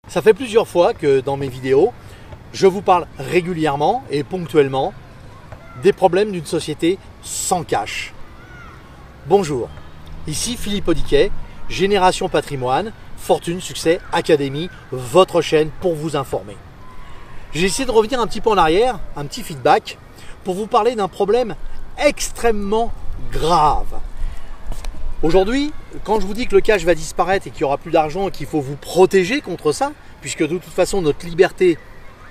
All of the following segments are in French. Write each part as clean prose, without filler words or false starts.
Ça fait plusieurs fois que dans mes vidéos, je vous parle régulièrement et ponctuellement des problèmes d'une société sans cash. Bonjour, ici Philippe Audiquet, Génération Patrimoine, Fortune, Succès, Académie, votre chaîne pour vous informer. J'ai essayé de revenir un petit peu en arrière, un petit feedback, pour vous parler d'un problème extrêmement grave. Aujourd'hui, quand je vous dis que le cash va disparaître et qu'il n'y aura plus d'argent et qu'il faut vous protéger contre ça, puisque de toute façon notre liberté,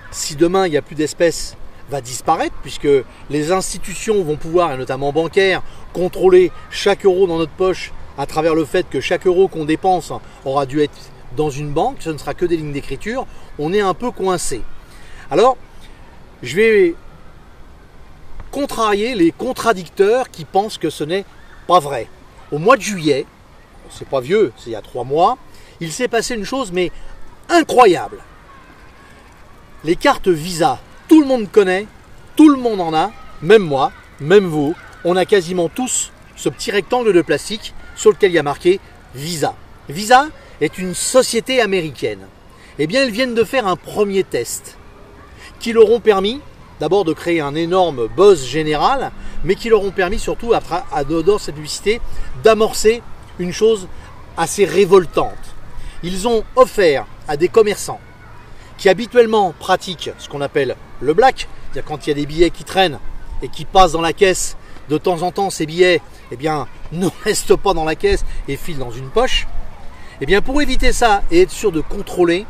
si demain il n'y a plus d'espèces, va disparaître, puisque les institutions vont pouvoir, et notamment bancaires, contrôler chaque euro dans notre poche à travers le fait que chaque euro qu'on dépense aura dû être dans une banque, ce ne sera que des lignes d'écriture, on est un peu coincé. Alors, je vais contrarier les contradicteurs qui pensent que ce n'est pas vrai. Au mois de juillet, c'est pas vieux, c'est il y a 3 mois, il s'est passé une chose mais incroyable. Les cartes Visa, tout le monde connaît, tout le monde en a, même moi, même vous, on a quasiment tous ce petit rectangle de plastique sur lequel il y a marqué Visa. Visa est une société américaine. Eh bien, ils viennent de faire un premier test qui leur ont permis d'abord de créer un énorme buzz général, mais qui leur ont permis surtout, dans cette publicité, d'amorcer une chose assez révoltante. Ils ont offert à des commerçants qui habituellement pratiquent ce qu'on appelle le black, c'est-à-dire quand il y a des billets qui traînent et qui passent dans la caisse, de temps en temps ces billets ne restent pas dans la caisse et filent dans une poche. Eh bien, pour éviter ça et être sûr de contrôler,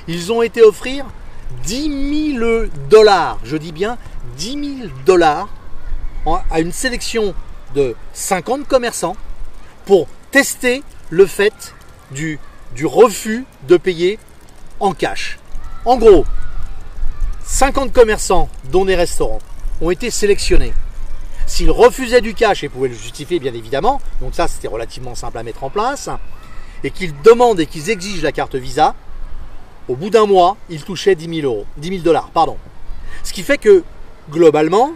ils ont été offrir 10 000 $, je dis bien 10 000 $ à une sélection de 50 commerçants pour tester le fait du refus de payer en cash. En gros, 50 commerçants, dont des restaurants, ont été sélectionnés. S'ils refusaient du cash et pouvaient le justifier bien évidemment, donc ça c'était relativement simple à mettre en place, et qu'ils demandent et qu'ils exigent la carte Visa, au bout d'un mois, ils touchaient 10 000 $. Ce qui fait que, globalement,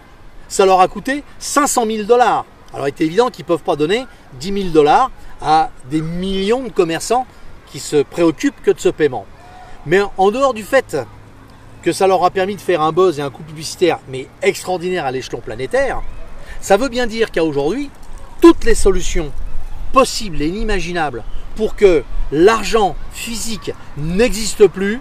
ça leur a coûté 500 000 $. Alors, il est évident qu'ils ne peuvent pas donner 10 000 $ à des millions de commerçants qui se préoccupent que de ce paiement. Mais en dehors du fait que ça leur a permis de faire un buzz et un coup publicitaire, mais extraordinaire à l'échelon planétaire, ça veut bien dire qu'à aujourd'hui, toutes les solutions possibles et inimaginables pour que l'argent physique n'existe plus,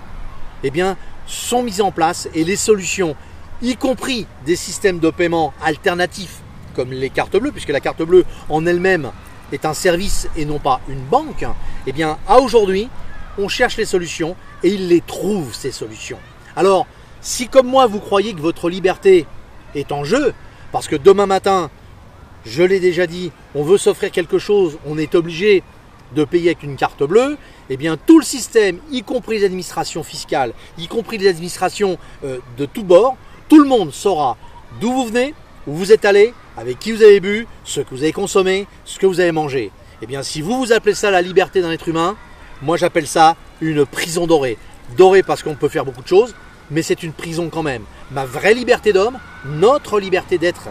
eh bien, sont mises en place et les solutions, y compris des systèmes de paiement alternatifs comme les cartes bleues, puisque la carte bleue en elle-même est un service et non pas une banque, eh bien, à aujourd'hui, on cherche les solutions et ils les trouvent, ces solutions. Alors, si comme moi, vous croyez que votre liberté est en jeu, parce que demain matin, je l'ai déjà dit, on veut s'offrir quelque chose, on est obligé de payer avec une carte bleue, eh bien tout le système, y compris les administrations fiscales, y compris les administrations de tous bords, tout le monde saura d'où vous venez, où vous êtes allé, avec qui vous avez bu, ce que vous avez consommé, ce que vous avez mangé. Eh bien si vous appelez ça la liberté d'un être humain, moi j'appelle ça une prison dorée. Dorée parce qu'on peut faire beaucoup de choses, mais c'est une prison quand même. Ma vraie liberté d'homme, notre liberté d'être,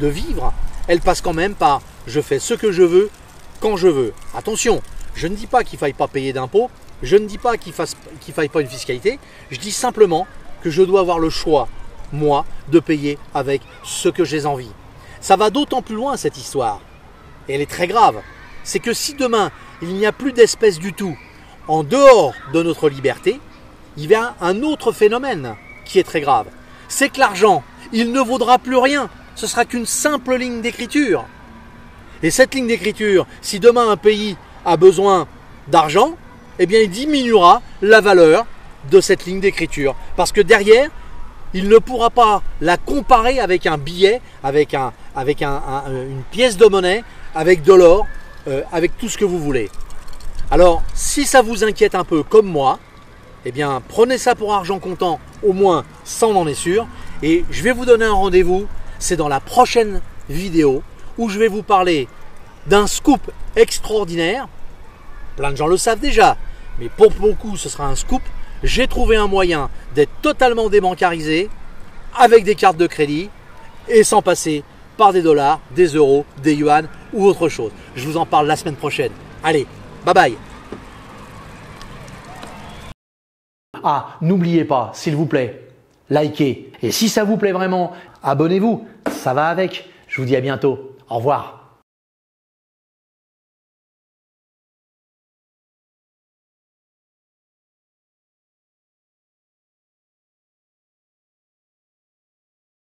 de vivre, elle passe quand même par je fais ce que je veux, quand je veux. Attention, je ne dis pas qu'il ne faille pas payer d'impôts, je ne dis pas qu'il ne faille pas une fiscalité, je dis simplement que je dois avoir le choix, moi, de payer avec ce que j'ai envie. Ça va d'autant plus loin cette histoire, et elle est très grave, c'est que si demain il n'y a plus d'espèces du tout en dehors de notre liberté, il y a un autre phénomène qui est très grave, c'est que l'argent, il ne vaudra plus rien, ce sera qu'une simple ligne d'écriture. Et cette ligne d'écriture, si demain un pays a besoin d'argent, eh bien il diminuera la valeur de cette ligne d'écriture. Parce que derrière, il ne pourra pas la comparer avec un billet, avec une pièce de monnaie, avec de l'or, avec tout ce que vous voulez. Alors, si ça vous inquiète un peu comme moi, eh bien prenez ça pour argent comptant, au moins ça on en est sûr. Et je vais vous donner un rendez-vous, c'est dans la prochaine vidéo, où je vais vous parler d'un scoop extraordinaire. Plein de gens le savent déjà, mais pour beaucoup ce sera un scoop. J'ai trouvé un moyen d'être totalement débancarisé avec des cartes de crédit et sans passer par des dollars, des euros, des yuan ou autre chose. Je vous en parle la semaine prochaine. Allez, bye bye. Ah, n'oubliez pas, s'il vous plaît, likez. Et si ça vous plaît vraiment, abonnez-vous. Ça va avec. Je vous dis à bientôt. Au revoir.